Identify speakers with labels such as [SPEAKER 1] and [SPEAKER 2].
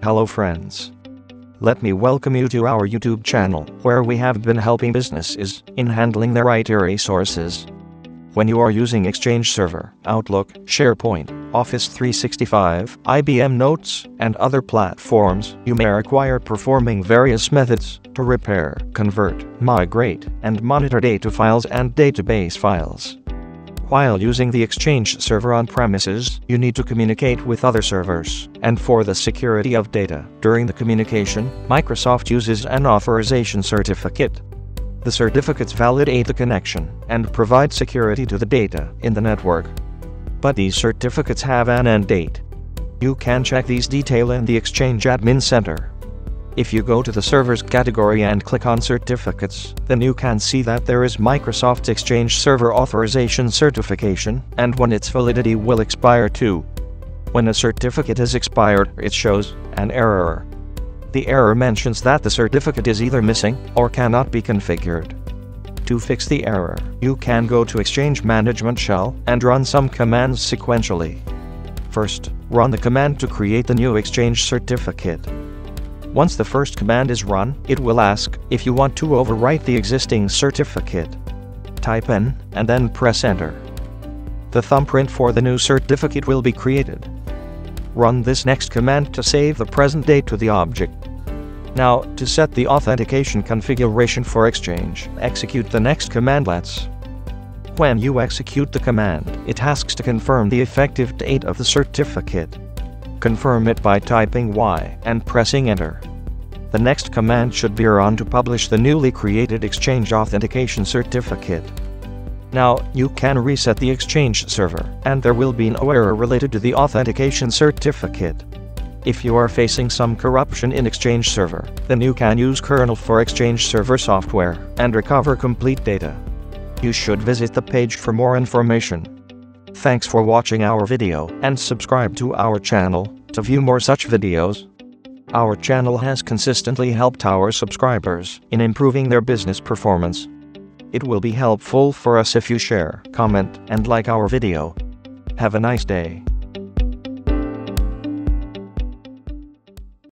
[SPEAKER 1] Hello friends. Let me welcome you to our YouTube channel, where we have been helping businesses in handling their IT resources. When you are using Exchange Server, Outlook, SharePoint, Office 365, IBM Notes, and other platforms, you may require performing various methods to repair, convert, migrate, and monitor data files and database files. While using the Exchange Server on premises, you need to communicate with other servers, and for the security of data during the communication, Microsoft uses an Authorization Certificate. The certificates validate the connection and provide security to the data in the network. But these certificates have an end date. You can check these details in the Exchange Admin Center. If you go to the Servers category and click on Certificates, then you can see that there is Microsoft Exchange Server Authorization Certification, and when its validity will expire too. When a certificate is expired, it shows an error. The error mentions that the certificate is either missing or cannot be configured. To fix the error, you can go to Exchange Management Shell and run some commands sequentially. First, run the command to create the new Exchange certificate. Once the first command is run, it will ask if you want to overwrite the existing certificate. Type in, and then press Enter. The thumbprint for the new certificate will be created. Run this next command to save the present date to the object. Now, to set the authentication configuration for Exchange, execute the next command. When you execute the command, it asks to confirm the effective date of the certificate. Confirm it by typing Y and pressing Enter. The next command should be run to publish the newly created Exchange Authentication Certificate. Now, you can reset the Exchange Server, and there will be no error related to the Authentication Certificate. If you are facing some corruption in Exchange Server, then you can use Kernel for Exchange Server software and recover complete data. You should visit the page for more information. Thanks for watching our video, and subscribe to our channel to view more such videos. Our channel has consistently helped our subscribers in improving their business performance. It will be helpful for us if you share, comment, and like our video. Have a nice day.